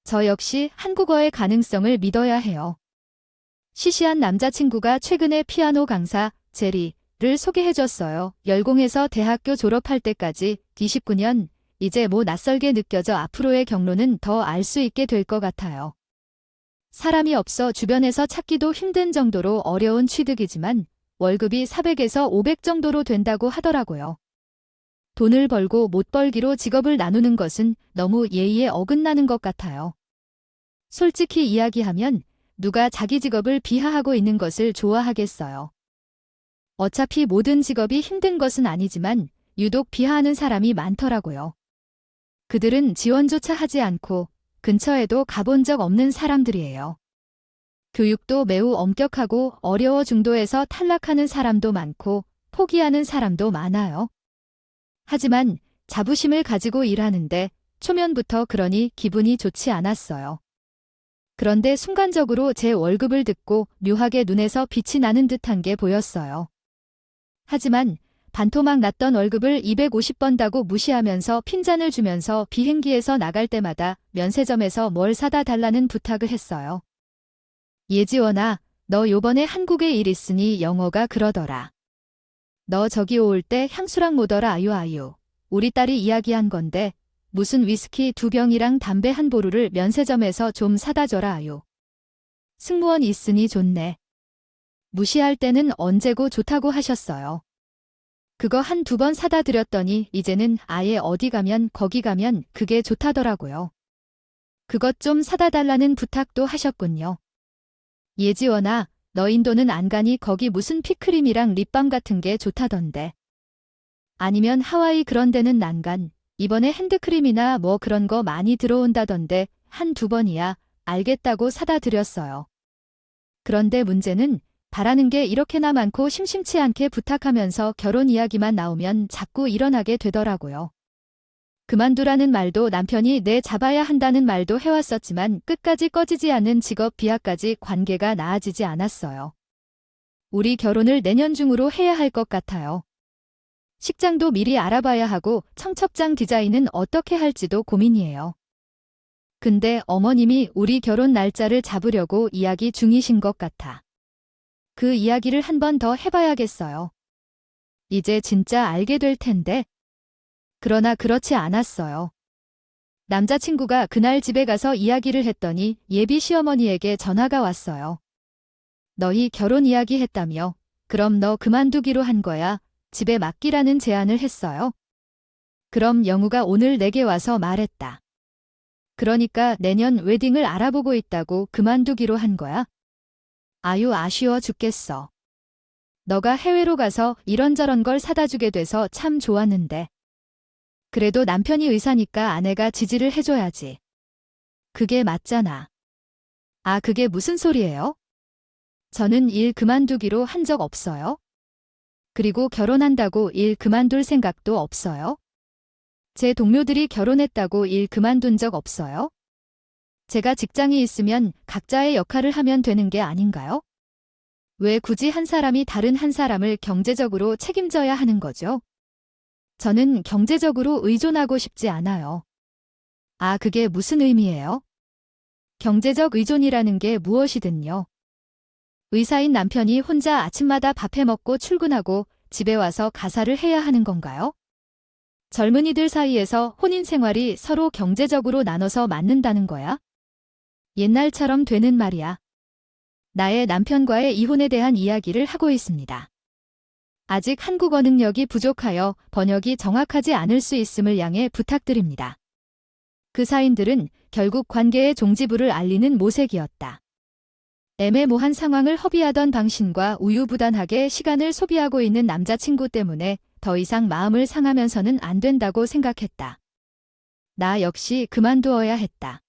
저 역시 한국어의 가능성을 믿어야 해요. 시시한 남자친구가 최근에 피아노 강사 제리를 소개해줬어요. 열공해서 대학교 졸업할 때까지 29년, 이제 뭐 낯설게 느껴져 앞으로의 경로는 더 알 수 있게 될 것 같아요. 사람이 없어 주변에서 찾기도 힘든 정도로 어려운 취득이지만 월급이 400에서 500 정도로 된다고 하더라고요. 돈을 벌고 못 벌기로 직업을 나누는 것은 너무 예의에 어긋나는 것 같아요. 솔직히 이야기하면 누가 자기 직업을 비하하고 있는 것을 좋아하겠어요. 어차피 모든 직업이 힘든 것은 아니지만 유독 비하하는 사람이 많더라고요. 그들은 지원조차 하지 않고 근처에도 가본 적 없는 사람들이에요. 교육도 매우 엄격하고 어려워 중도에서 탈락하는 사람도 많고 포기하는 사람도 많아요. 하지만 자부심을 가지고 일하는데 초면부터 그러니 기분이 좋지 않았어요. 그런데 순간적으로 제 월급을 듣고 묘하게 눈에서 빛이 나는 듯한 게 보였어요. 하지만 반토막 났던 월급을 250 번다고 무시하면서 핀잔을 주면서 비행기에서 나갈 때마다 면세점에서 뭘 사다 달라는 부탁을 했어요. 예지원아, 너 요번에 한국에 일 있으니 영어가 그러더라. 너 저기 올 때 향수랑 뭐더라 아유. 우리 딸이 이야기한 건데 무슨 위스키 2병이랑 담배 한 보루를 면세점에서 좀 사다 줘라 아유. 승무원 있으니 좋네. 무시할 때는 언제고 좋다고 하셨어요. 그거 한 2번 사다 드렸더니 이제는 아예 어디 가면 거기 가면 그게 좋다더라고요. 그것 좀 사다 달라는 부탁도 하셨군요. 예지원아, 너 인도는 안 가니 거기 무슨 피크림이랑 립밤 같은 게 좋다던데. 아니면 하와이 그런 데는 난간. 이번에 핸드크림이나 뭐 그런 거 많이 들어온다던데 한 2번이야. 알겠다고 사다 드렸어요. 그런데 문제는 바라는 게 이렇게나 많고 심심치 않게 부탁하면서 결혼 이야기만 나오면 자꾸 일어나게 되더라고요. 그만두라는 말도 남편이 내 잡아야 한다는 말도 해왔었지만 끝까지 꺼지지 않는 직업 비하까지 관계가 나아지지 않았어요. 우리 결혼을 내년 중으로 해야 할 것 같아요. 식장도 미리 알아봐야 하고 청첩장 디자인은 어떻게 할지도 고민이에요. 근데 어머님이 우리 결혼 날짜를 잡으려고 이야기 중이신 것 같아. 그 이야기를 한 번 더 해봐야겠어요. 이제 진짜 알게 될 텐데. 그러나 그렇지 않았어요. 남자친구가 그날 집에 가서 이야기를 했더니 예비 시어머니에게 전화가 왔어요. 너희 결혼 이야기 했다며? 그럼 너 그만두기로 한 거야? 집에 맡기라는 제안을 했어요. 그럼 영우가 오늘 내게 와서 말했다. 그러니까 내년 웨딩을 알아보고 있다고 그만두기로 한 거야? 아유 아쉬워 죽겠어. 너가 해외로 가서 이런저런 걸 사다 주게 돼서 참 좋았는데. 그래도 남편이 의사니까 아내가 지지를 해줘야지. 그게 맞잖아. 아 그게 무슨 소리예요? 저는 일 그만두기로 한 적 없어요. 그리고 결혼한다고 일 그만둘 생각도 없어요. 제 동료들이 결혼했다고 일 그만둔 적 없어요. 제가 직장이 있으면 각자의 역할을 하면 되는 게 아닌가요? 왜 굳이 한 사람이 다른 한 사람을 경제적으로 책임져야 하는 거죠? 저는 경제적으로 의존하고 싶지 않아요. 아, 그게 무슨 의미예요? 경제적 의존이라는 게 무엇이든요. 의사인 남편이 혼자 아침마다 밥 해 먹고 출근하고 집에 와서 가사를 해야 하는 건가요? 젊은이들 사이에서 혼인 생활이 서로 경제적으로 나눠서 맞는다는 거야? 옛날처럼 되는 말이야. 나의 남편과의 이혼에 대한 이야기를 하고 있습니다. 아직 한국어 능력이 부족하여 번역이 정확하지 않을 수 있음을 양해 부탁드립니다. 그 사인들은 결국 관계의 종지부를 알리는 모색이었다. 애매모호한 상황을 허비하던 당신과 우유부단하게 시간을 소비하고 있는 남자친구 때문에 더 이상 마음을 상하면서는 안 된다고 생각했다. 나 역시 그만두어야 했다.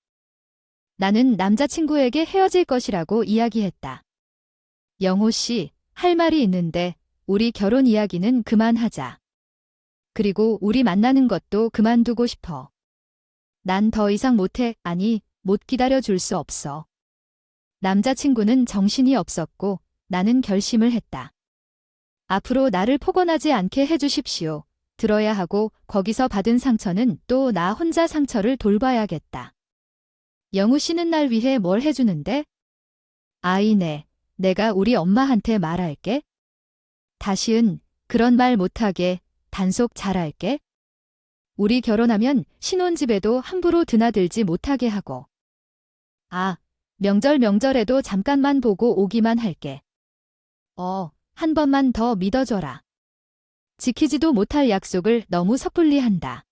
나는 남자친구에게 헤어질 것이라고 이야기했다. 영호 씨, 할 말이 있는데 우리 결혼 이야기는 그만하자. 그리고 우리 만나는 것도 그만두고 싶어. 난 더 이상 못해, 아니, 못 기다려줄 수 없어. 남자친구는 정신이 없었고 나는 결심을 했다. 앞으로 나를 폭언하지 않게 해주십시오. 들어야 하고 거기서 받은 상처는 또 나 혼자 상처를 돌봐야겠다. 영우 씨는 날 위해 뭘 해주는데? 아이네, 내가 우리 엄마한테 말할게. 다시은 그런 말 못하게 단속 잘할게. 우리 결혼하면 신혼집에도 함부로 드나들지 못하게 하고. 아, 명절에도 잠깐만 보고 오기만 할게. 한 번만 더 믿어줘라. 지키지도 못할 약속을 너무 섣불리 한다.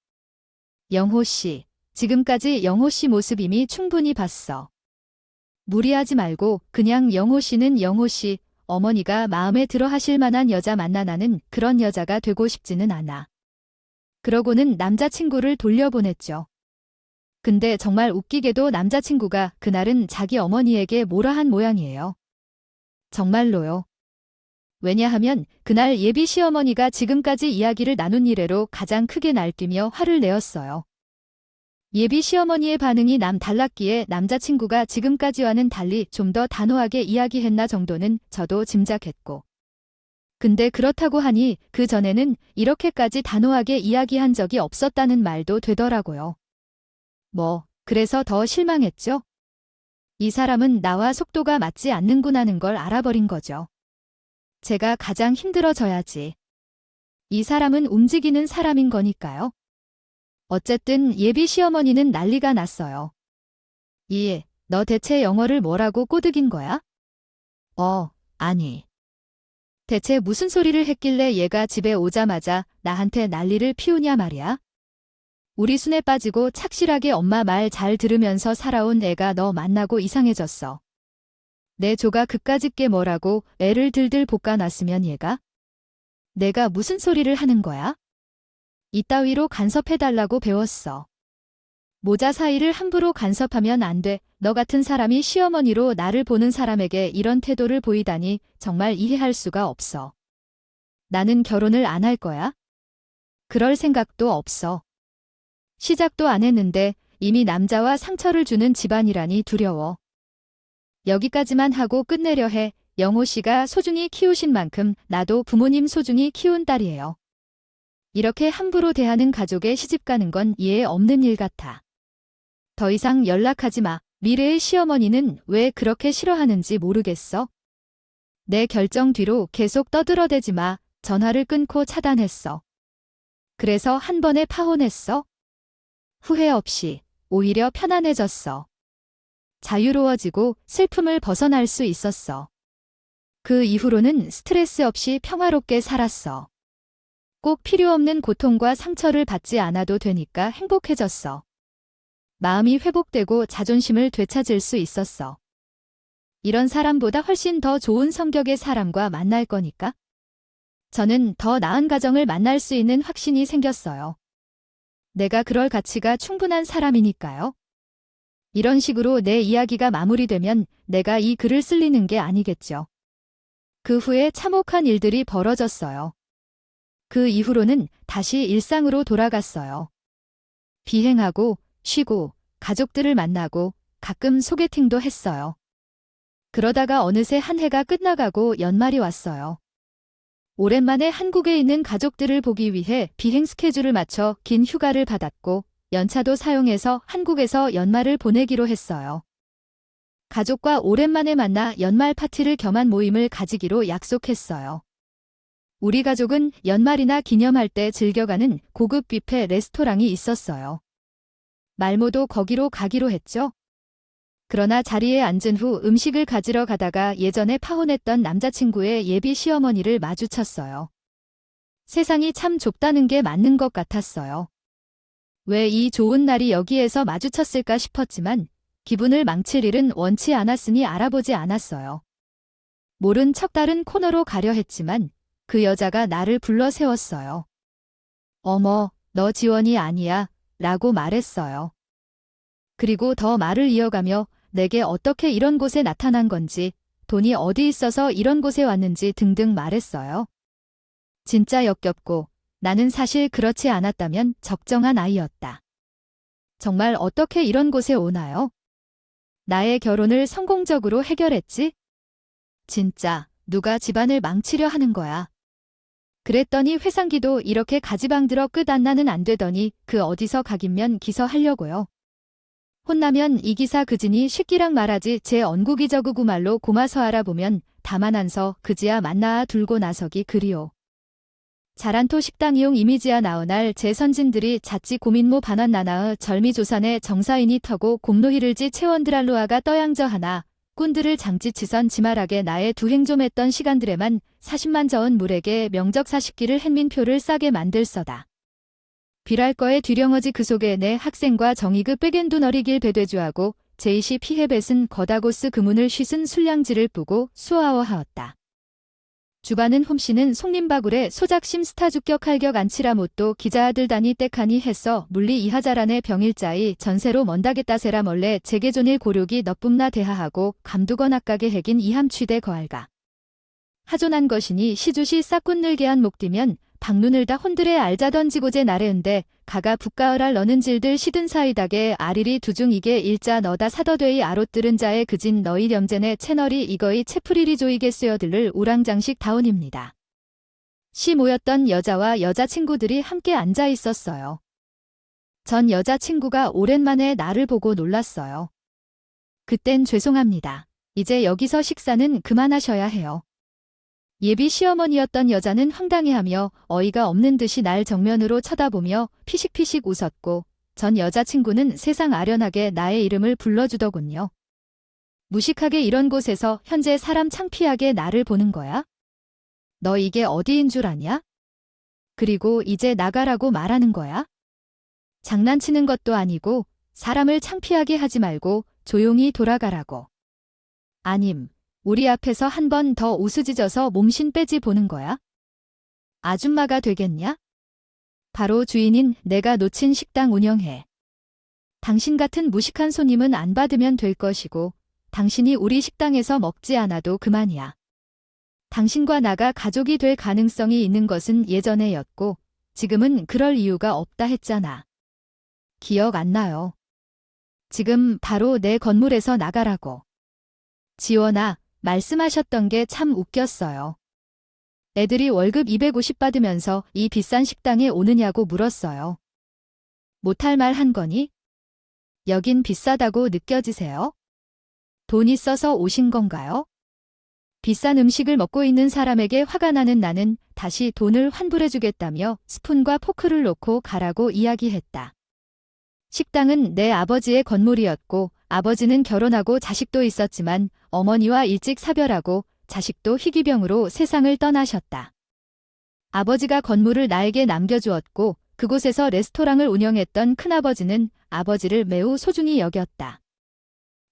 영호 씨, 지금까지 영호 씨 모습 이미 충분히 봤어. 무리하지 말고 그냥 영호 씨는 영호 씨, 어머니가 마음에 들어 하실 만한 여자 만나. 나는 그런 여자가 되고 싶지는 않아. 그러고는 남자친구를 돌려보냈죠. 근데 정말 웃기게도 남자친구가 그날은 자기 어머니에게 뭐라 한 모양이에요. 정말로요. 왜냐하면 그날 예비 시어머니가 지금까지 이야기를 나눈 이래로 가장 크게 날뛰며 화를 내었어요. 예비 시어머니의 반응이 달랐기에 남자친구가 지금까지와는 달리 좀 더 단호하게 이야기했나 정도는 저도 짐작했고. 근데 그렇다고 하니 그 전에는 이렇게까지 단호하게 이야기한 적이 없었다는 말도 되더라고요. 그래서 더 실망했죠? 이 사람은 나와 속도가 맞지 않는구나는 걸 알아버린 거죠. 제가 가장 힘들어져야지. 이 사람은 움직이는 사람인 거니까요. 어쨌든 예비 시어머니는 난리가 났어요. 너 대체 영어를 뭐라고 꼬드긴 거야? 아니. 대체 무슨 소리를 했길래 얘가 집에 오자마자 나한테 난리를 피우냐 말이야? 우리 순에 빠지고 착실하게 엄마 말 잘 들으면서 살아온 애가 너 만나고 이상해졌어. 내 조가 그까짓 게 뭐라고 애를 들들 볶아놨으면 얘가? 내가 무슨 소리를 하는 거야? 이따위로 간섭해달라고 배웠어. 모자 사이를 함부로 간섭하면 안 돼. 너 같은 사람이 시어머니로 나를 보는 사람에게 이런 태도를 보이다니 정말 이해할 수가 없어. 나는 결혼을 안 할 거야? 그럴 생각도 없어. 시작도 안 했는데 이미 남자와 상처를 주는 집안이라니 두려워. 여기까지만 하고 끝내려 해. 영호 씨가 소중히 키우신 만큼 나도 부모님 소중히 키운 딸이에요. 이렇게 함부로 대하는 가족에 시집가는 건 이해 없는 일 같아. 더 이상 연락하지 마. 미래의 시어머니는 왜 그렇게 싫어하는지 모르겠어. 내 결정 뒤로 계속 떠들어대지 마. 전화를 끊고 차단했어. 그래서 한 번에 파혼했어? 후회 없이 오히려 편안해졌어. 자유로워지고 슬픔을 벗어날 수 있었어. 그 이후로는 스트레스 없이 평화롭게 살았어. 꼭 필요 없는 고통과 상처를 받지 않아도 되니까 행복해졌어. 마음이 회복되고 자존심을 되찾을 수 있었어. 이런 사람보다 훨씬 더 좋은 성격의 사람과 만날 거니까. 저는 더 나은 가정을 만날 수 있는 확신이 생겼어요. 내가 그럴 가치가 충분한 사람이니까요. 이런 식으로 내 이야기가 마무리되면 내가 이 글을 쓸리는 게 아니겠죠. 그 후에 참혹한 일들이 벌어졌어요. 그 이후로는 다시 일상으로 돌아갔어요. 비행하고 쉬고 가족들을 만나고 가끔 소개팅도 했어요. 그러다가 어느새 한 해가 끝나가고 연말이 왔어요. 오랜만에 한국에 있는 가족들을 보기 위해 비행 스케줄을 맞춰 긴 휴가를 받았고 연차도 사용해서 한국에서 연말을 보내기로 했어요. 가족과 오랜만에 만나 연말 파티를 겸한 모임을 가지기로 약속했어요. 우리 가족은 연말이나 기념할 때 즐겨가는 고급 뷔페 레스토랑이 있었어요. 말모도 거기로 가기로 했죠. 그러나 자리에 앉은 후 음식을 가지러 가다가 예전에 파혼했던 남자친구의 예비 시어머니를 마주쳤어요. 세상이 참 좁다는 게 맞는 것 같았어요. 왜 이 좋은 날이 여기에서 마주쳤을까 싶었지만 기분을 망칠 일은 원치 않았으니 알아보지 않았어요. 모른 척 다른 코너로 가려 했지만 그 여자가 나를 불러 세웠어요. 어머, 너 지원이 아니야 라고 말했어요. 그리고 더 말을 이어가며 내게 어떻게 이런 곳에 나타난 건지, 돈이 어디 있어서 이런 곳에 왔는지 등등 말했어요. 진짜 역겹고 나는 사실 그렇지 않았다면 적정한 아이였다. 정말 어떻게 이런 곳에 오나요? 나의 결혼을 성공적으로 해결했지? 진짜 누가 집안을 망치려 하는 거야. 그랬더니 회상기도 이렇게 가지방들어 끝 안 나는 안 되더니 그 어디서 각인면 기서 하려고요. 혼나면 이 기사 그지니 새끼랑 말하지 제 언국이 저그구 말로 고마서 알아보면 다만한서 그지야 만나아 둘고 나서기 그리오. 자란토 식당 이용 이미지야 나오날 제 선진들이 자치 고민모 반환 나나의 절미조선의 정사인이 터고 곰노히를지 채원드랄로아가 떠양저 하나 꾼들을 장찌치선 지말하게 나의 두행 좀 했던 시간들에만 40만 저은 물에게 명적 40기를 햇민표를 싸게 만들서다. 비랄 거에 뒤령어지 그 속에 내 학생과 정의그 빼겐둔 어리길 배되주하고 제이시 피헤벳은 거다고스 그문을 휘슨 술량지를 뿌고 수어하워하었다. 주반은 홈씨는 송림바굴에 소작심 스타주격 할격 안치라 못도 기자아들다니 떼카니 했어 물리 이하자란의 병일자이 전세로 먼다겠다세라 멀래 제게존일 고륙이 너뿜나 대하하고 감두건 악가게 핵인 이함취대 거할가. 하존한 것이니 시주시 싹군 늘게한 목디면 박눈을 다 혼들에 알자 던지고제 나래은데 가가 북가을알 너는 질들 시든 사이닥에 아리리 두중 이게 일자 너다 사더되이 아롯들은 자에 그진 너희 염젠의 채널이 이거이 채프리리 조이게 쓰여들를 우랑장식 다운입니다. 시 모였던 여자와 여자친구들이 함께 앉아 있었어요. 전 여자친구가 오랜만에 나를 보고 놀랐어요. 그땐 죄송합니다. 이제 여기서 식사는 그만하셔야 해요. 예비 시어머니였던 여자는 황당해하며 어이가 없는 듯이 날 정면으로 쳐다보며 피식피식 웃었고 전 여자친구는 세상 아련하게 나의 이름을 불러주더군요. 무식하게 이런 곳에서 현재 사람 창피하게 나를 보는 거야? 너 이게 어디인 줄 아냐? 그리고 이제 나가라고 말하는 거야? 장난치는 것도 아니고 사람을 창피하게 하지 말고 조용히 돌아가라고. 아님. 우리 앞에서 한 번 더 우스짖어서 몸신 빼지 보는 거야? 아줌마가 되겠냐? 바로 주인인 내가 놓친 식당 운영해. 당신 같은 무식한 손님은 안 받으면 될 것이고 당신이 우리 식당에서 먹지 않아도 그만이야. 당신과 나가 가족이 될 가능성이 있는 것은 예전에였고 지금은 그럴 이유가 없다 했잖아. 기억 안 나요. 지금 바로 내 건물에서 나가라고. 지원아. 말씀하셨던 게 참 웃겼어요. 애들이 월급 250 받으면서 이 비싼 식당에 오느냐고 물었어요. 못할 말 한 거니? 여긴 비싸다고 느껴지세요? 돈 있어서 오신 건가요? 비싼 음식을 먹고 있는 사람에게 화가 나는 나는 다시 돈을 환불해주겠다며 스푼과 포크를 놓고 가라고 이야기했다. 식당은 내 아버지의 건물이었고 아버지는 결혼하고 자식도 있었지만 어머니와 일찍 사별하고 자식도 희귀병으로 세상을 떠나셨다. 아버지가 건물을 나에게 남겨주었고 그곳에서 레스토랑을 운영했던 큰아버지는 아버지를 매우 소중히 여겼다.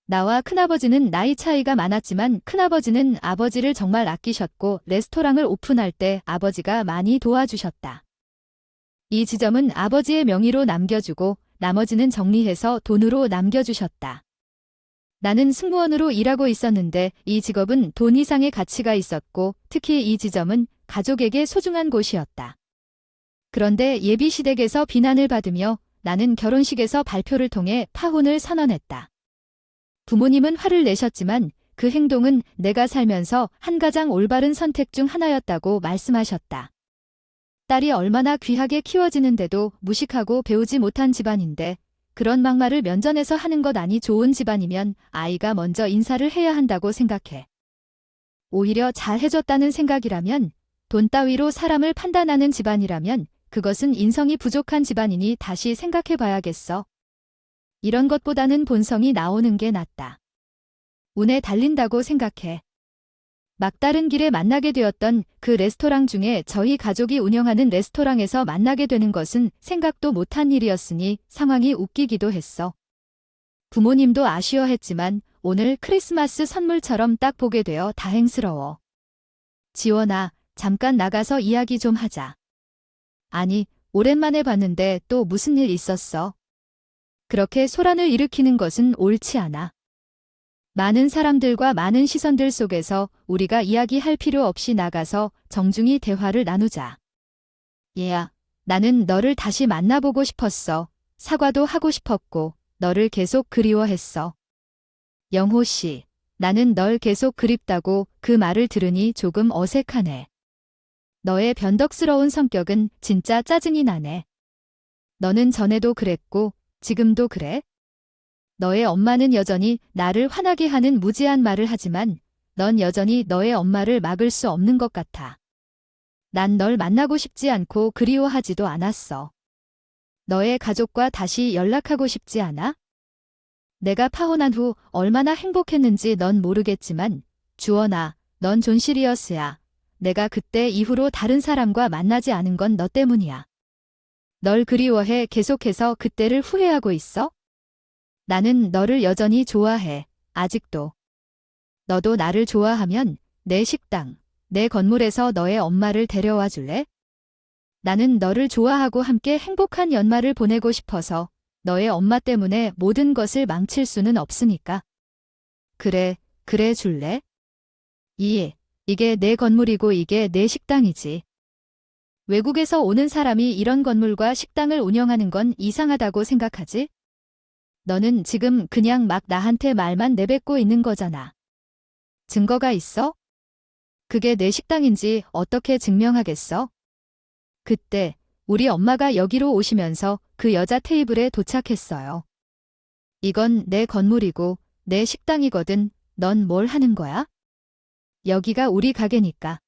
나와 큰아버지는 나이 차이가 많았지만 큰아버지는 아버지를 정말 아끼셨고 레스토랑을 오픈할 때 아버지가 많이 도와주셨다. 이 지점은 아버지의 명의로 남겨주고 나머지는 정리해서 돈으로 남겨주셨다. 나는 승무원으로 일하고 있었는데 이 직업은 돈 이상의 가치가 있었고 특히 이 지점은 가족에게 소중한 곳이었다. 그런데 예비 시댁에서 비난을 받으며 나는 결혼식에서 발표를 통해 파혼을 선언했다. 부모님은 화를 내셨지만 그 행동은 내가 살면서 한 가장 올바른 선택 중 하나였다고 말씀하셨다. 딸이 얼마나 귀하게 키워지는데도 무식하고 배우지 못한 집안인데 그런 막말을 면전에서 하는 것 아니 좋은 집안이면 아이가 먼저 인사를 해야 한다고 생각해. 오히려 잘 해줬다는 생각이라면 돈 따위로 사람을 판단하는 집안이라면 그것은 인성이 부족한 집안이니 다시 생각해 봐야겠어. 이런 것보다는 본성이 나오는 게 낫다. 운에 달린다고 생각해. 막다른 길에 만나게 되었던 그 레스토랑 중에 저희 가족이 운영하는 레스토랑에서 만나게 되는 것은 생각도 못한 일이었으니 상황이 웃기기도 했어. 부모님도 아쉬워했지만 오늘 크리스마스 선물처럼 딱 보게 되어 다행스러워. 지원아, 잠깐 나가서 이야기 좀 하자. 아니, 오랜만에 봤는데 또 무슨 일 있었어? 그렇게 소란을 일으키는 것은 옳지 않아. 많은 사람들과 많은 시선들 속에서 우리가 이야기할 필요 없이 나가서 정중히 대화를 나누자. 얘야, 나는 너를 다시 만나보고 싶었어. 사과도 하고 싶었고 너를 계속 그리워했어. 영호 씨, 나는 널 계속 그립다고 그 말을 들으니 조금 어색하네. 너의 변덕스러운 성격은 진짜 짜증이 나네. 너는 전에도 그랬고 지금도 그래? 너의 엄마는 여전히 나를 화나게 하는 무지한 말을 하지만 넌 여전히 너의 엄마를 막을 수 없는 것 같아. 난 널 만나고 싶지 않고 그리워하지도 않았어. 너의 가족과 다시 연락하고 싶지 않아? 내가 파혼한 후 얼마나 행복했는지 넌 모르겠지만 주원아, 넌 존 시리어스야. 내가 그때 이후로 다른 사람과 만나지 않은 건 너 때문이야. 널 그리워해 계속해서 그때를 후회하고 있어? 나는 너를 여전히 좋아해. 아직도. 너도 나를 좋아하면 내 식당, 내 건물에서 너의 엄마를 데려와 줄래? 나는 너를 좋아하고 함께 행복한 연말을 보내고 싶어서 너의 엄마 때문에 모든 것을 망칠 수는 없으니까. 그래, 그래 줄래? 이게 내 건물이고 이게 내 식당이지. 외국에서 오는 사람이 이런 건물과 식당을 운영하는 건 이상하다고 생각하지? 너는 지금 그냥 막 나한테 말만 내뱉고 있는 거잖아. 증거가 있어? 그게 내 식당인지 어떻게 증명하겠어? 그때 우리 엄마가 여기로 오시면서 그 여자 테이블에 도착했어요. 이건 내 건물이고 내 식당이거든. 넌 뭘 하는 거야? 여기가 우리 가게니까.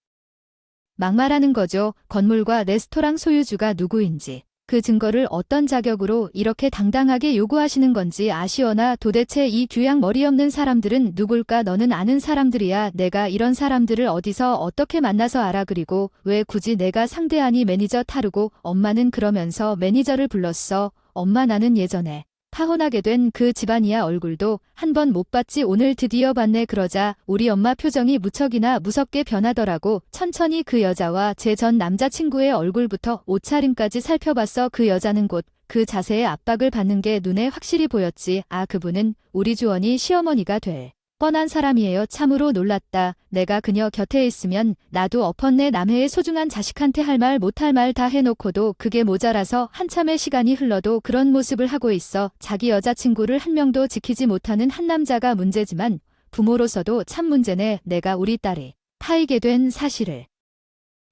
막말하는 거죠. 건물과 레스토랑 소유주가 누구인지. 그 증거를 어떤 자격으로 이렇게 당당하게 요구하시는 건지 아시오나 도대체 이 규양 머리 없는 사람들은 누굴까? 너는 아는 사람들이야. 내가 이런 사람들을 어디서 어떻게 만나서 알아? 그리고 왜 굳이 내가 상대하니? 매니저 타르고 엄마는 그러면서 매니저를 불렀어. 엄마 나는 예전에 파혼하게 된 그 집안이야. 얼굴도 한 번 못 봤지 오늘 드디어 봤네. 그러자 우리 엄마 표정이 무척이나 무섭게 변하더라고. 천천히 그 여자와 제 전 남자친구의 얼굴부터 옷차림까지 살펴봤어. 그 여자는 곧 그 자세에 압박을 받는 게 눈에 확실히 보였지. 아, 그분은 우리 주원이 시어머니가 될 뻔한 사람이에요. 참으로 놀랐다. 내가 그녀 곁에 있으면 나도 엎었네. 남해의 소중한 자식한테 할 말 못할 말 다 해놓고도 그게 모자라서 한참의 시간이 흘러도 그런 모습을 하고 있어. 자기 여자친구를 한 명도 지키지 못하는 한 남자가 문제지만 부모로서도 참 문제네. 내가 우리 딸이 파이게 된 사실을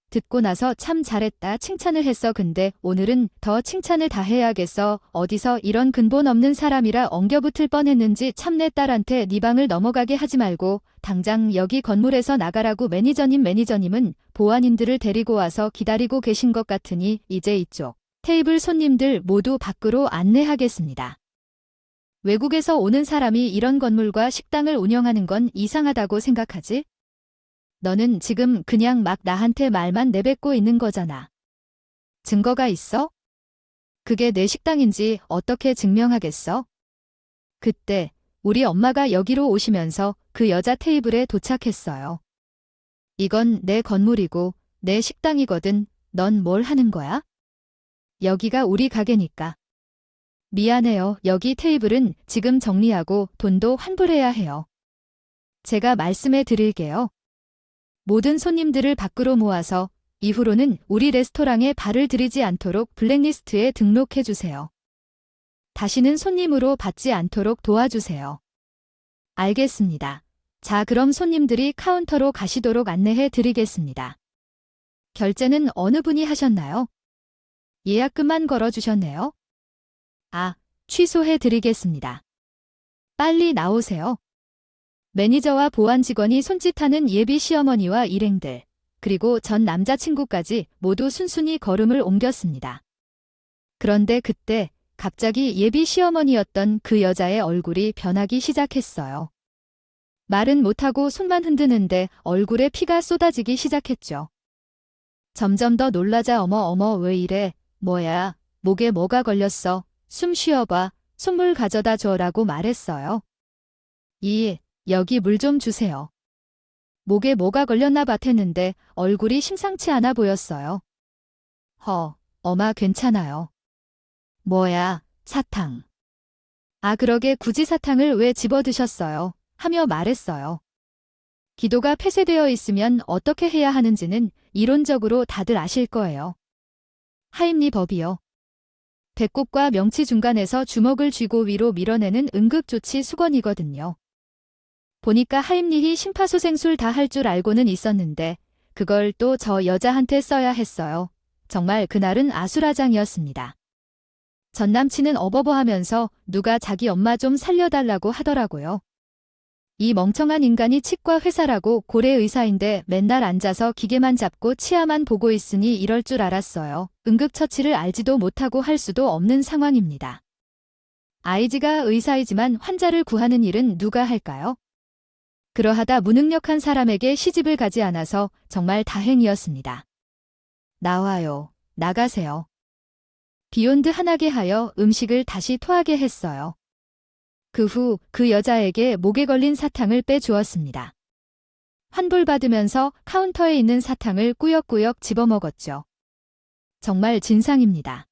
듣고 나서 참 잘했다 칭찬을 했어. 근데 오늘은 더 칭찬을 다 해야겠어. 어디서 이런 근본 없는 사람이라 엉겨붙을 뻔했는지 참. 내 딸한테 네 방을 넘어가게 하지 말고 당장 여기 건물에서 나가라고. 매니저님은 보안인들을 데리고 와서 기다리고 계신 것 같으니 이제 이쪽 테이블 손님들 모두 밖으로 안내하겠습니다. 외국에서 오는 사람이 이런 건물과 식당을 운영하는 건 이상하다고 생각하지? 너는 지금 그냥 막 나한테 말만 내뱉고 있는 거잖아. 증거가 있어? 그게 내 식당인지 어떻게 증명하겠어? 그때 우리 엄마가 여기로 오시면서 그 여자 테이블에 도착했어요. 이건 내 건물이고 내 식당이거든. 넌 뭘 하는 거야? 여기가 우리 가게니까. 미안해요. 여기 테이블은 지금 정리하고 돈도 환불해야 해요. 제가 말씀해 드릴게요. 모든 손님들을 밖으로 모아서 이후로는 우리 레스토랑에 발을 들이지 않도록 블랙리스트에 등록해 주세요. 다시는 손님으로 받지 않도록 도와주세요. 알겠습니다. 자, 그럼 손님들이 카운터로 가시도록 안내해 드리겠습니다. 결제는 어느 분이 하셨나요? 예약금만 걸어주셨네요. 아, 취소해 드리겠습니다. 빨리 나오세요. 매니저와 보안 직원이 손짓하는 예비 시어머니와 일행들, 그리고 전 남자친구까지 모두 순순히 걸음을 옮겼습니다. 그런데 그때 갑자기 예비 시어머니였던 그 여자의 얼굴이 변하기 시작했어요. 말은 못하고 손만 흔드는데 얼굴에 피가 쏟아지기 시작했죠. 점점 더 놀라자 어머 왜 이래? 뭐야? 목에 뭐가 걸렸어? 숨 쉬어봐. 손물 가져다 줘라고 말했어요. 여기 물 좀 주세요. 목에 뭐가 걸렸나 봤했는데 얼굴이 심상치 않아 보였어요. 엄마 괜찮아요. 뭐야, 사탕. 아, 그러게 굳이 사탕을 왜 집어드셨어요? 하며 말했어요. 기도가 폐쇄되어 있으면 어떻게 해야 하는지는 이론적으로 다들 아실 거예요. 하임리 법이요. 배꼽과 명치 중간에서 주먹을 쥐고 위로 밀어내는 응급조치 수건이거든요. 보니까 하임리히 심파소생술 다 할 줄 알고는 있었는데 그걸 또 저 여자한테 써야 했어요. 정말 그날은 아수라장이었습니다. 전 남친은 어버버하면서 누가 자기 엄마 좀 살려달라고 하더라고요. 이 멍청한 인간이 치과 회사라고 고래 의사인데 맨날 앉아서 기계만 잡고 치아만 보고 있으니 이럴 줄 알았어요. 응급처치를 알지도 못하고 할 수도 없는 상황입니다. 아이지가 의사이지만 환자를 구하는 일은 누가 할까요? 그러하다 무능력한 사람에게 시집을 가지 않아서 정말 다행이었습니다. 나와요. 나가세요. 비욘드 하나게 하여 음식을 다시 토하게 했어요. 그 후 그 여자에게 목에 걸린 사탕을 빼주었습니다. 환불받으면서 카운터에 있는 사탕을 꾸역꾸역 집어먹었죠. 정말 진상입니다.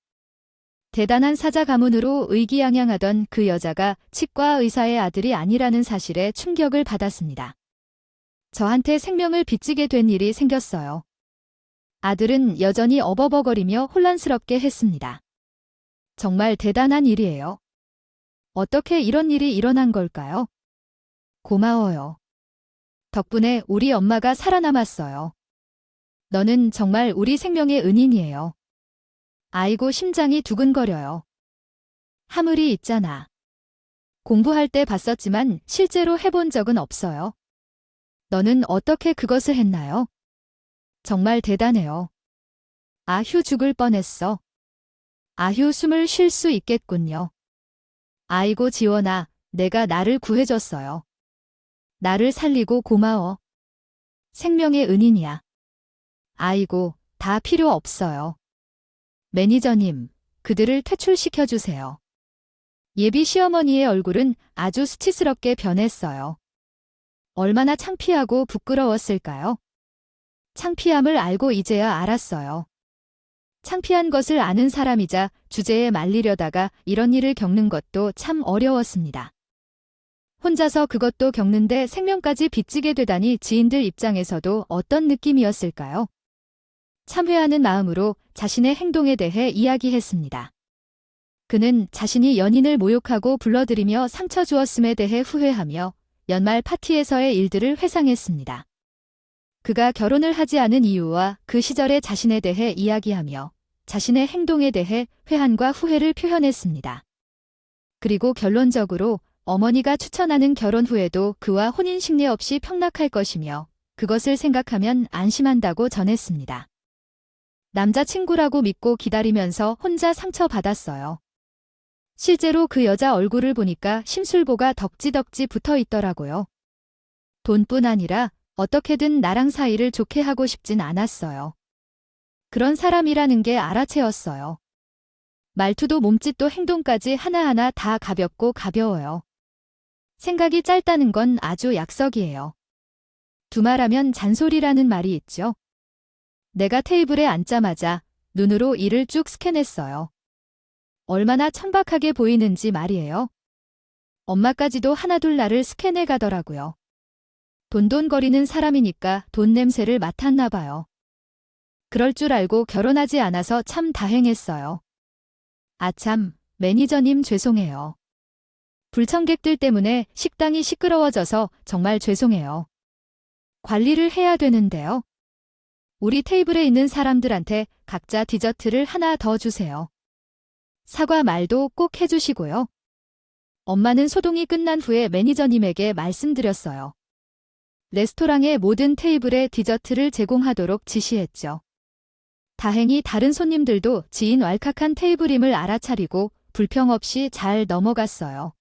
대단한 사자 가문으로 의기양양하던 그 여자가 치과 의사의 아들이 아니라는 사실에 충격을 받았습니다. 저한테 생명을 빚지게 된 일이 생겼어요. 아들은 여전히 어버버거리며 혼란스럽게 했습니다. 정말 대단한 일이에요. 어떻게 이런 일이 일어난 걸까요? 고마워요. 덕분에 우리 엄마가 살아남았어요. 너는 정말 우리 생명의 은인이에요. 아이고 심장이 두근거려요. 하물이 있잖아. 공부할 때 봤었지만 실제로 해본 적은 없어요. 너는 어떻게 그것을 했나요? 정말 대단해요. 아휴 죽을 뻔했어. 아휴 숨을 쉴 수 있겠군요. 아이고 지원아, 내가 나를 구해줬어요. 나를 살리고 고마워. 생명의 은인이야. 아이고, 다 필요 없어요. 매니저님, 그들을 퇴출시켜주세요. 예비 시어머니의 얼굴은 아주 수치스럽게 변했어요. 얼마나 창피하고 부끄러웠을까요? 창피함을 알고 이제야 알았어요. 창피한 것을 아는 사람이자 주제에 말리려다가 이런 일을 겪는 것도 참 어려웠습니다. 혼자서 그것도 겪는데 생명까지 빚지게 되다니 지인들 입장에서도 어떤 느낌이었을까요? 참회하는 마음으로 자신의 행동에 대해 이야기했습니다. 그는 자신이 연인을 모욕하고 불러들이며 상처 주었음에 대해 후회하며 연말 파티에서의 일들을 회상했습니다. 그가 결혼을 하지 않은 이유와 그 시절의 자신에 대해 이야기하며 자신의 행동에 대해 회한과 후회를 표현했습니다. 그리고 결론적으로 어머니가 추천하는 결혼 후에도 그와 혼인신뢰 없이 평락할 것이며 그것을 생각하면 안심한다고 전했습니다. 남자친구라고 믿고 기다리면서 혼자 상처받았어요. 실제로 그 여자 얼굴을 보니까 심술보가 덕지덕지 붙어 있더라고요. 돈뿐 아니라 어떻게든 나랑 사이를 좋게 하고 싶진 않았어요. 그런 사람이라는 게 알아채었어요. 말투도 몸짓도 행동까지 하나하나 다 가볍고 가벼워요. 생각이 짧다는 건 아주 약석이에요. 두말하면 잔소리라는 말이 있죠. 내가 테이블에 앉자마자 눈으로 이를 쭉 스캔했어요. 얼마나 천박하게 보이는지 말이에요. 엄마까지도 하나둘 나를 스캔해 가더라고요. 돈돈거리는 사람이니까 돈 냄새를 맡았나 봐요. 그럴 줄 알고 결혼하지 않아서 참 다행했어요. 아참, 매니저님 죄송해요. 불청객들 때문에 식당이 시끄러워져서 정말 죄송해요. 관리를 해야 되는데요. 우리 테이블에 있는 사람들한테 각자 디저트를 하나 더 주세요. 사과 말도 꼭 해주시고요. 엄마는 소동이 끝난 후에 매니저님에게 말씀드렸어요. 레스토랑의 모든 테이블에 디저트를 제공하도록 지시했죠. 다행히 다른 손님들도 지인 왈칵한 테이블임을 알아차리고 불평 없이 잘 넘어갔어요.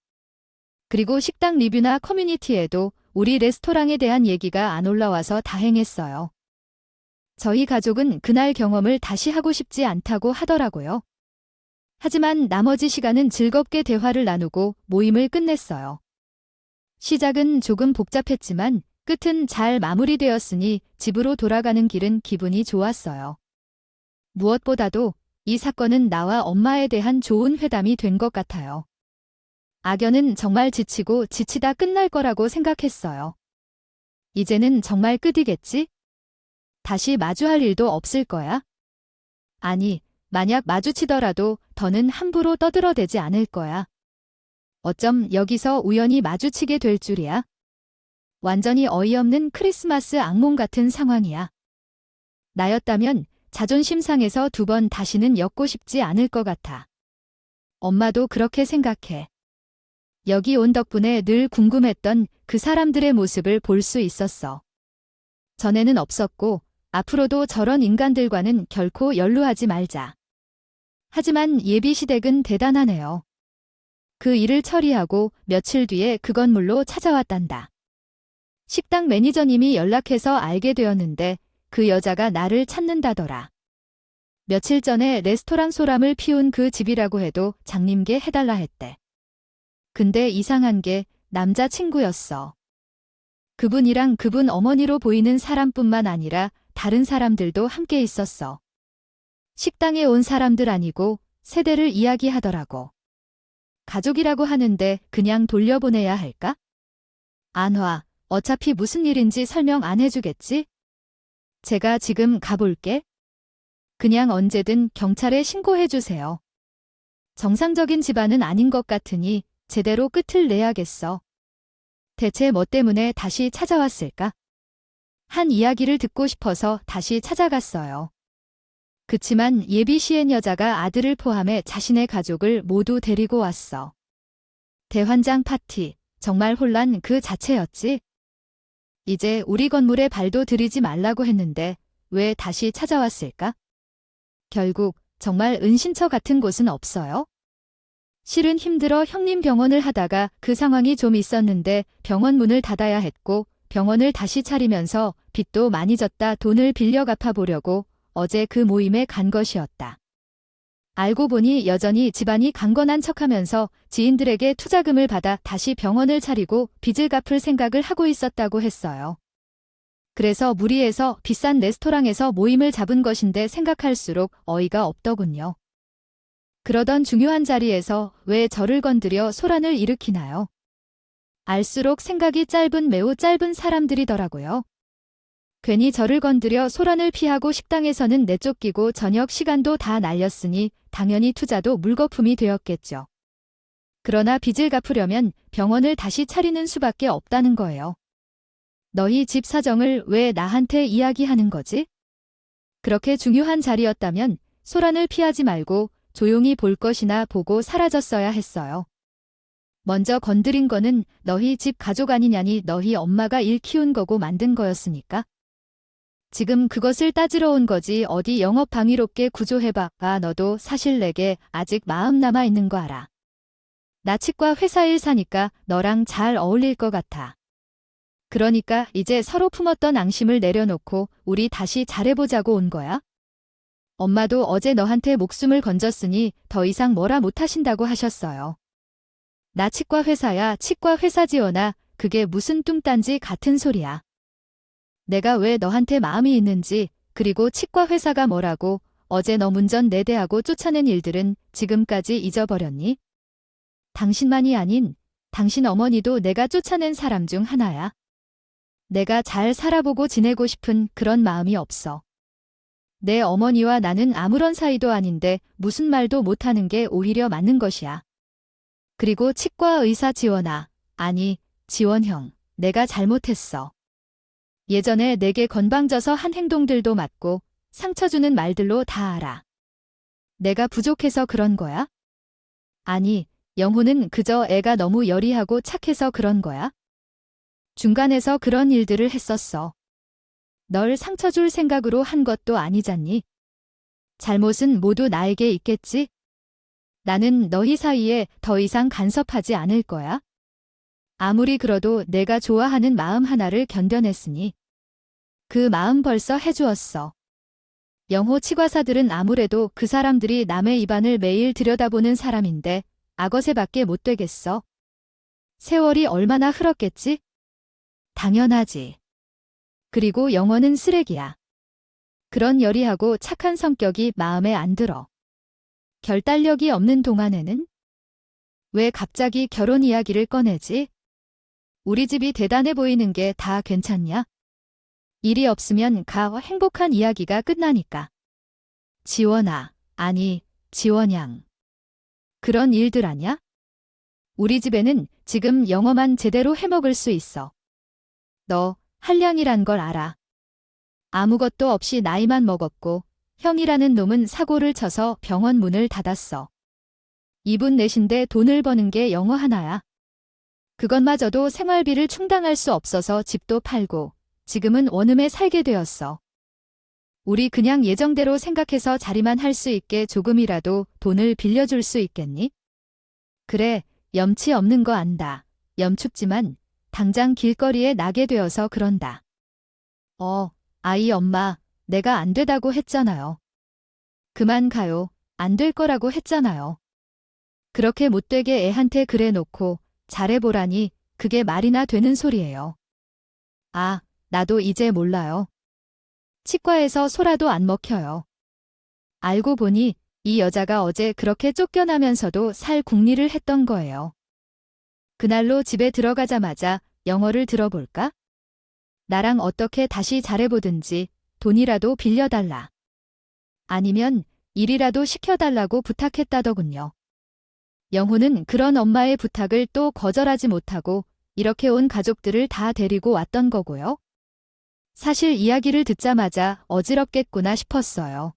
그리고 식당 리뷰나 커뮤니티에도 우리 레스토랑에 대한 얘기가 안 올라와서 다행했어요. 저희 가족은 그날 경험을 다시 하고 싶지 않다고 하더라고요. 하지만 나머지 시간은 즐겁게 대화를 나누고 모임을 끝냈어요. 시작은 조금 복잡했지만 끝은 잘 마무리되었으니 집으로 돌아가는 길은 기분이 좋았어요. 무엇보다도 이 사건은 나와 엄마에 대한 좋은 회담이 된 것 같아요. 악연은 정말 지치고 지치다 끝날 거라고 생각했어요. 이제는 정말 끝이겠지? 다시 마주할 일도 없을 거야? 아니, 만약 마주치더라도 더는 함부로 떠들어대지 않을 거야. 어쩜 여기서 우연히 마주치게 될 줄이야? 완전히 어이없는 크리스마스 악몽 같은 상황이야. 나였다면 자존심 상해서 2번 다시는 엮고 싶지 않을 것 같아. 엄마도 그렇게 생각해. 여기 온 덕분에 늘 궁금했던 그 사람들의 모습을 볼 수 있었어. 전에는 없었고 앞으로도 저런 인간들과는 결코 연루하지 말자. 하지만 예비 시댁은 대단하네요. 그 일을 처리하고 며칠 뒤에 그 건물로 찾아왔단다. 식당 매니저님이 연락해서 알게 되었는데 그 여자가 나를 찾는다더라. 며칠 전에 레스토랑 소람을 피운 그 집이라고 해도 장님께 해달라 했대. 근데 이상한 게 남자친구였어. 그분이랑 그분 어머니로 보이는 사람뿐만 아니라 다른 사람들도 함께 있었어. 식당에 온 사람들 아니고 세대를 이야기하더라고. 가족이라고 하는데 그냥 돌려보내야 할까? 안 와. 어차피 무슨 일인지 설명 안 해주겠지? 제가 지금 가볼게. 그냥 언제든 경찰에 신고해주세요. 정상적인 집안은 아닌 것 같으니 제대로 끝을 내야겠어. 대체 뭐 때문에 다시 찾아왔을까? 한 이야기를 듣고 싶어서 다시 찾아갔어요. 그치만 예비 시엔 여자가 아들을 포함해 자신의 가족을 모두 데리고 왔어. 대환장 파티, 정말 혼란 그 자체였지. 이제 우리 건물에 발도 들이지 말라고 했는데 왜 다시 찾아왔을까? 결국 정말 은신처 같은 곳은 없어요? 실은 힘들어 형님 병원을 하다가 그 상황이 좀 있었는데 병원 문을 닫아야 했고 병원을 다시 차리면서 빚도 많이 졌다 돈을 빌려 갚아보려고 어제 그 모임에 간 것이었다. 알고 보니 여전히 집안이 강건한 척하면서 지인들에게 투자금을 받아 다시 병원을 차리고 빚을 갚을 생각을 하고 있었다고 했어요. 그래서 무리해서 비싼 레스토랑에서 모임을 잡은 것인데 생각할수록 어이가 없더군요. 그러던 중요한 자리에서 왜 저를 건드려 소란을 일으키나요? 알수록 생각이 짧은 매우 짧은 사람들이더라고요. 괜히 저를 건드려 소란을 피하고 식당에서는 내쫓기고 저녁 시간도 다 날렸으니 당연히 투자도 물거품이 되었겠죠. 그러나 빚을 갚으려면 병원을 다시 차리는 수밖에 없다는 거예요. 너희 집 사정을 왜 나한테 이야기하는 거지? 그렇게 중요한 자리였다면 소란을 피하지 말고 조용히 볼 것이나 보고 사라졌어야 했어요. 먼저 건드린 거는 너희 집 가족 아니냐니 너희 엄마가 일 키운 거고 만든 거였으니까. 지금 그것을 따지러 온 거지 어디 영업 방위롭게 구조해봐. 아, 너도 사실 내게 아직 마음 남아 있는 거 알아. 나 치과 회사 일 사니까 너랑 잘 어울릴 것 같아. 그러니까 이제 서로 품었던 앙심을 내려놓고 우리 다시 잘해보자고 온 거야? 엄마도 어제 너한테 목숨을 건졌으니 더 이상 뭐라 못하신다고 하셨어요. 나 치과 회사야 치과 회사 지원아 그게 무슨 뚱딴지 같은 소리야. 내가 왜 너한테 마음이 있는지 그리고 치과 회사가 뭐라고 어제 너 문전 4대하고 쫓아낸 일들은 지금까지 잊어버렸니? 당신만이 아닌 당신 어머니도 내가 쫓아낸 사람 중 하나야. 내가 잘 살아보고 지내고 싶은 그런 마음이 없어. 내 어머니와 나는 아무런 사이도 아닌데 무슨 말도 못하는 게 오히려 맞는 것이야. 그리고 치과 의사 지원아, 아니 지원형, 내가 잘못했어. 예전에 내게 건방져서 한 행동들도 맞고 상처 주는 말들로 다 알아. 내가 부족해서 그런 거야? 아니, 영호는 그저 애가 너무 여리하고 착해서 그런 거야? 중간에서 그런 일들을 했었어. 널 상처 줄 생각으로 한 것도 아니잖니? 잘못은 모두 나에게 있겠지? 나는 너희 사이에 더 이상 간섭하지 않을 거야. 아무리 그러도 내가 좋아하는 마음 하나를 견뎌냈으니 그 마음 벌써 해주었어. 영호 치과사들은 아무래도 그 사람들이 남의 입안을 매일 들여다보는 사람인데 악어새밖에 못 되겠어. 세월이 얼마나 흘렀겠지? 당연하지. 그리고 영호는 쓰레기야. 그런 여리하고 착한 성격이 마음에 안 들어. 결단력이 없는 동안에는 왜 갑자기 결혼 이야기를 꺼내지? 우리 집이 대단해 보이는 게 다 괜찮냐? 일이 없으면 가 행복한 이야기가 끝나니까. 지원아, 아니, 지원양. 그런 일들 아냐? 우리 집에는 지금 영어만 제대로 해먹을 수 있어. 너 한량이란 걸 알아. 아무것도 없이 나이만 먹었고 형이라는 놈은 사고를 쳐서 병원 문을 닫았어. 이분 내신데 돈을 버는 게 영어 하나야. 그것마저도 생활비를 충당할 수 없어서 집도 팔고 지금은 원룸에 살게 되었어. 우리 그냥 예정대로 생각해서 자리만 할 수 있게 조금이라도 돈을 빌려줄 수 있겠니? 그래, 염치 없는 거 안다. 염춥지만 당장 길거리에 나게 되어서 그런다. 아이 엄마, 내가 안 되다고 했잖아요. 그만 가요. 안 될 거라고 했잖아요. 그렇게 못되게 애한테 그래 놓고 잘해보라니 그게 말이나 되는 소리예요. 아, 나도 이제 몰라요. 치과에서 소라도 안 먹혀요. 알고 보니 이 여자가 어제 그렇게 쫓겨나면서도 살 궁리를 했던 거예요. 그날로 집에 들어가자마자 영어를 들어볼까? 나랑 어떻게 다시 잘해보든지 돈이라도 빌려달라. 아니면 일이라도 시켜달라고 부탁했다더군요. 영호는 그런 엄마의 부탁을 또 거절하지 못하고 이렇게 온 가족들을 다 데리고 왔던 거고요. 사실 이야기를 듣자마자 어지럽겠구나 싶었어요.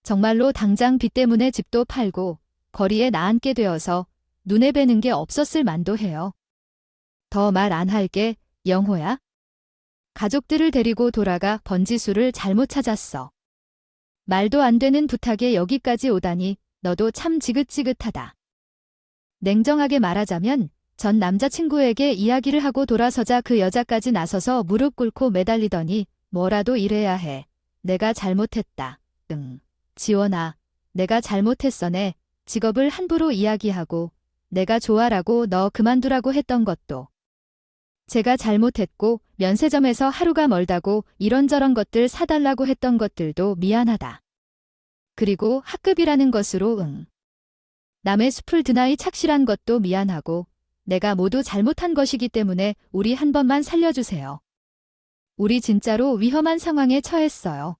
정말로 당장 빚 때문에 집도 팔고 거리에 나앉게 되어서 눈에 뵈는 게 없었을 만도 해요. 더 말 안 할게, 영호야. 가족들을 데리고 돌아가 번지수를 잘못 찾았어. 말도 안 되는 부탁에 여기까지 오다니 너도 참 지긋지긋하다. 냉정하게 말하자면 전 남자친구에게 이야기를 하고 돌아서자 그 여자까지 나서서 무릎 꿇고 매달리더니 뭐라도 이래야 해. 내가 잘못했다. 지원아, 내가 잘못했어네. 직업을 함부로 이야기하고 내가 좋아라고 너 그만두라고 했던 것도. 제가 잘못했고 면세점에서 하루가 멀다고 이런저런 것들 사달라고 했던 것들도 미안하다. 그리고 학급이라는 것으로 남의 숲을 드나이 착실한 것도 미안하고 내가 모두 잘못한 것이기 때문에 우리 한 번만 살려주세요. 우리 진짜로 위험한 상황에 처했어요.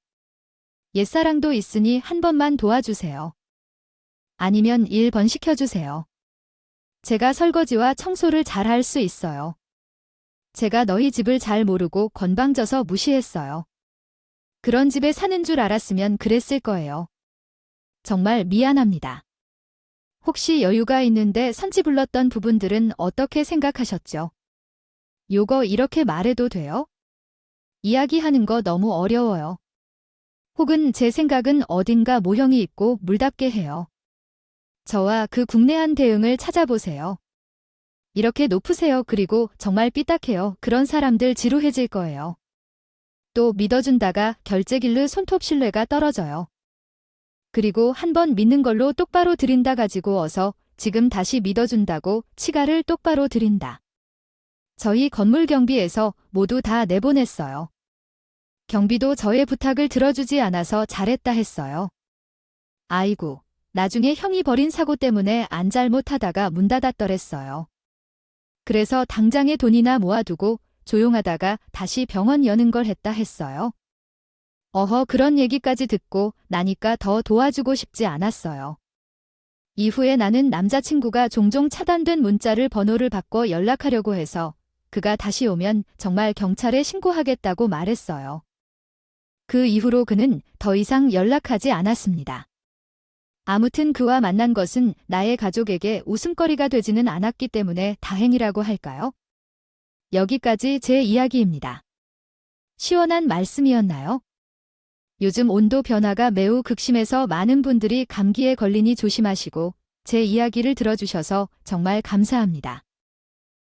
옛사랑도 있으니 한 번만 도와주세요. 아니면 일 번시켜주세요. 제가 설거지와 청소를 잘 할 수 있어요. 제가 너희 집을 잘 모르고 건방져서 무시했어요. 그런 집에 사는 줄 알았으면 그랬을 거예요. 정말 미안합니다. 혹시 여유가 있는데 선지 불렀던 부분들은 어떻게 생각하셨죠? 요거 이렇게 말해도 돼요? 이야기하는 거 너무 어려워요. 혹은 제 생각은 어딘가 모형이 있고 물답게 해요. 저와 그 국내한 대응을 찾아보세요. 이렇게 높으세요. 그리고 정말 삐딱해요. 그런 사람들 지루해질 거예요. 또 믿어준다가 결제길르 손톱 신뢰가 떨어져요. 그리고 한 번 믿는 걸로 똑바로 드린다 가지고 어서 지금 다시 믿어준다고 치가를 똑바로 드린다. 저희 건물 경비에서 모두 다 내보냈어요. 경비도 저의 부탁을 들어주지 않아서 잘했다 했어요. 아이고, 나중에 형이 벌인 사고 때문에 안 잘못하다가 문 닫았더랬어요. 그래서 당장에 돈이나 모아두고 조용하다가 다시 병원 여는 걸 했다 했어요. 그런 얘기까지 듣고 나니까 더 도와주고 싶지 않았어요. 이후에 나는 남자친구가 종종 차단된 문자를 번호를 바꿔 연락하려고 해서 그가 다시 오면 정말 경찰에 신고하겠다고 말했어요. 그 이후로 그는 더 이상 연락하지 않았습니다. 아무튼 그와 만난 것은 나의 가족에게 웃음거리가 되지는 않았기 때문에 다행이라고 할까요? 여기까지 제 이야기입니다. 시원한 말씀이었나요? 요즘 온도 변화가 매우 극심해서 많은 분들이 감기에 걸리니 조심하시고 제 이야기를 들어주셔서 정말 감사합니다.